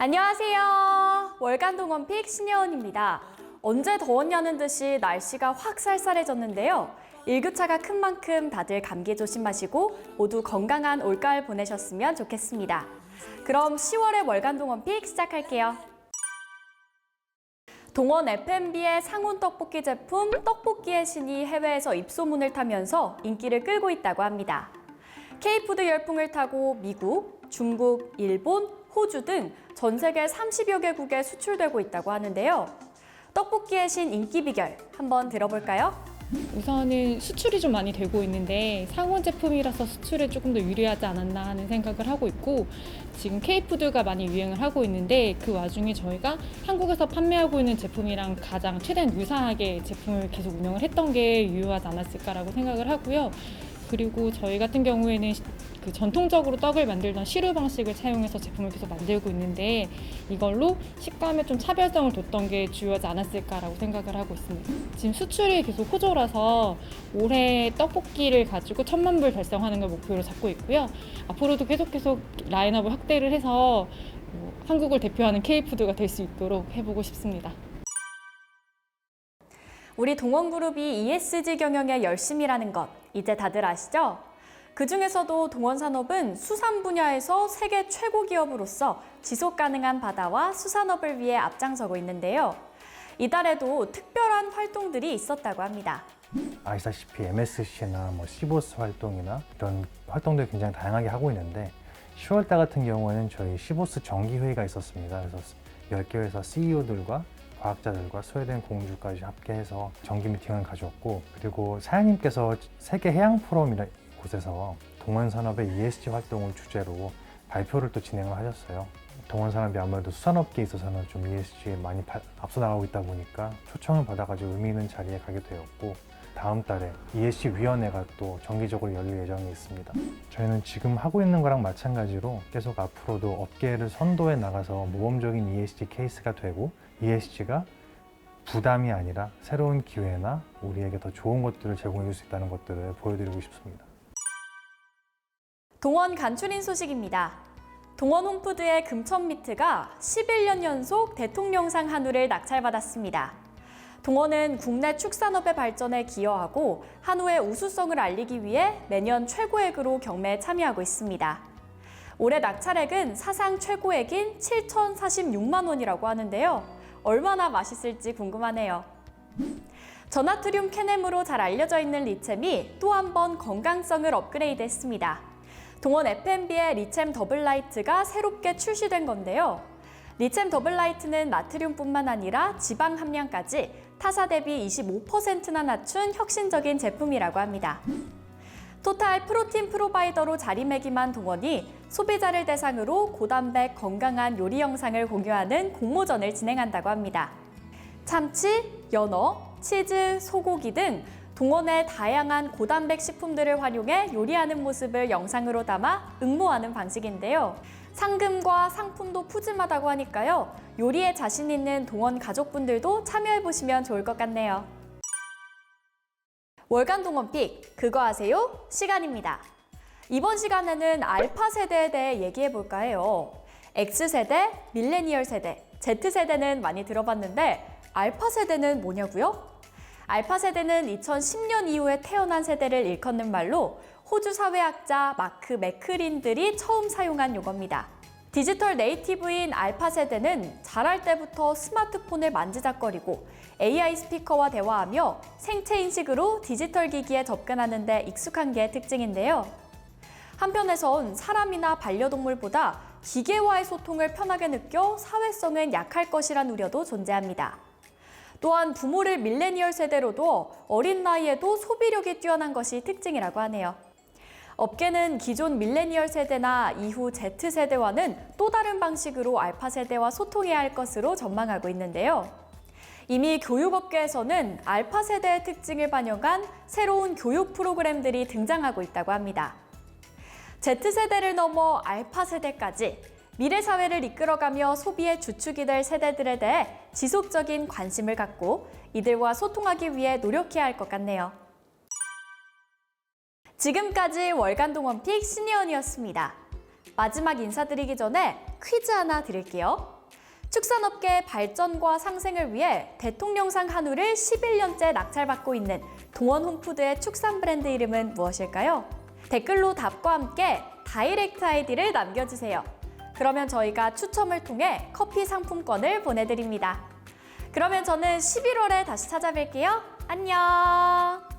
안녕하세요. 월간 동원픽 신예원입니다. 언제 더웠냐는 듯이 날씨가 확 쌀쌀해졌는데요. 일교차가 큰 만큼 다들 감기 조심하시고 모두 건강한 올가을 보내셨으면 좋겠습니다. 그럼 10월의 월간 동원픽 시작할게요. 동원 F&B의 상온 떡볶이 제품 떡볶이의 신이 해외에서 입소문을 타면서 인기를 끌고 있다고 합니다. K푸드 열풍을 타고 미국, 중국, 일본, 호주 등 전 세계 30여 개국에 수출되고 있다고 하는데요. 떡볶이의 신 인기 비결 한번 들어볼까요? 우선은 수출이 좀 많이 되고 있는데 상온 제품이라서 수출에 조금 더 유리하지 않았나 하는 생각을 하고 있고, 지금 K푸드가 많이 유행을 하고 있는데 그 와중에 저희가 한국에서 판매하고 있는 제품이랑 가장 최대한 유사하게 제품을 계속 운영을 했던 게 유효하지 않았을까라고 생각을 하고요. 그리고 저희 같은 경우에는 그 전통적으로 떡을 만들던 시루 방식을 차용해서 제품을 계속 만들고 있는데, 이걸로 식감에 좀 차별성을 뒀던 게 주요하지 않았을까라고 생각을 하고 있습니다. 지금 수출이 계속 호조라서 올해 떡볶이를 가지고 1000만 불 달성하는 걸 목표로 잡고 있고요. 앞으로도 계속 라인업을 확대를 해서 한국을 대표하는 K푸드가 될 수 있도록 해보고 싶습니다. 우리 동원그룹이 ESG 경영에 열심이라는 것 이제 다들 아시죠? 그중에서도 동원산업은 수산 분야에서 세계 최고 기업으로서 지속 가능한 바다와 수산업을 위해 앞장서고 있는데요. 이달에도 특별한 활동들이 있었다고 합니다. 아시다시피 MSC나 시보스 활동이나 이런 활동들 굉장히 다양하게 하고 있는데, 10월달 같은 경우에는 저희 시보스 정기회의가 있었습니다. 그래서 10개 회사 CEO들과 과학자들과 스웨덴 공주까지 함께해서 정기 미팅을 가졌고, 그리고 사장님께서 세계 해양 포럼이라 곳에서 동원산업의 ESG 활동을 주제로 발표를 또 진행을 하셨어요. 동원산업이 아무래도 수산업계에 있어서는 좀 ESG에 많이 앞서 나가고 있다 보니까 초청을 받아가지고 의미 있는 자리에 가게 되었고, 다음 달에 ESG 위원회가 또 정기적으로 열릴 예정이 있습니다. 저희는 지금 하고 있는 거랑 마찬가지로 계속 앞으로도 업계를 선도해 나가서 모범적인 ESG 케이스가 되고, ESG가 부담이 아니라 새로운 기회나 우리에게 더 좋은 것들을 제공해 줄 수 있다는 것들을 보여드리고 싶습니다. 동원 간추린 소식입니다. 동원 홈푸드의 금천미트가 11년 연속 대통령상 한우를 낙찰받았습니다. 동원은 국내 축산업의 발전에 기여하고 한우의 우수성을 알리기 위해 매년 최고액으로 경매에 참여하고 있습니다. 올해 낙찰액은 사상 최고액인 7,046만 원이라고 하는데요. 얼마나 맛있을지 궁금하네요. 저나트륨 캐넴으로 잘 알려져 있는 리챔이 또 한 번 건강성을 업그레이드했습니다. 동원 F&B의 리챔 더블라이트가 새롭게 출시된 건데요. 리챔 더블라이트는 나트륨뿐만 아니라 지방 함량까지 타사 대비 25%나 낮춘 혁신적인 제품이라고 합니다. 토탈 프로틴 프로바이더로 자리매김한 동원이 소비자를 대상으로 고단백 건강한 요리 영상을 공유하는 공모전을 진행한다고 합니다. 참치, 연어, 치즈, 소고기 등 동원의 다양한 고단백 식품들을 활용해 요리하는 모습을 영상으로 담아 응모하는 방식인데요. 상금과 상품도 푸짐하다고 하니까요. 요리에 자신 있는 동원 가족분들도 참여해보시면 좋을 것 같네요. 월간 동원픽, 그거 아세요? 시간입니다. 이번 시간에는 알파 세대에 대해 얘기해볼까 해요. X세대, 밀레니얼 세대, Z세대는 많이 들어봤는데 알파 세대는 뭐냐고요? 알파 세대는 2010년 이후에 태어난 세대를 일컫는 말로 호주 사회학자 마크 맥크린들이 처음 사용한 용어입니다. 디지털 네이티브인 알파 세대는 자랄 때부터 스마트폰을 만지작거리고 AI 스피커와 대화하며 생체 인식으로 디지털 기기에 접근하는 데 익숙한 게 특징인데요. 한편에선 사람이나 반려동물보다 기계와의 소통을 편하게 느껴 사회성은 약할 것이란 우려도 존재합니다. 또한 부모를 밀레니얼 세대로 둬 어린 나이에도 소비력이 뛰어난 것이 특징이라고 하네요. 업계는 기존 밀레니얼 세대나 이후 Z세대와는 또 다른 방식으로 알파 세대와 소통해야 할 것으로 전망하고 있는데요. 이미 교육업계에서는 알파 세대의 특징을 반영한 새로운 교육 프로그램들이 등장하고 있다고 합니다. Z세대를 넘어 알파 세대까지 미래 사회를 이끌어가며 소비의 주축이 될 세대들에 대해 지속적인 관심을 갖고 이들과 소통하기 위해 노력해야 할 것 같네요. 지금까지 월간 동원픽 신예원이었습니다. 마지막 인사드리기 전에 퀴즈 하나 드릴게요. 축산업계의 발전과 상생을 위해 대통령상 한우를 11년째 낙찰받고 있는 동원홈푸드의 축산 브랜드 이름은 무엇일까요? 댓글로 답과 함께 다이렉트 아이디를 남겨주세요. 그러면 저희가 추첨을 통해 커피 상품권을 보내드립니다. 그러면 저는 11월에 다시 찾아뵐게요. 안녕!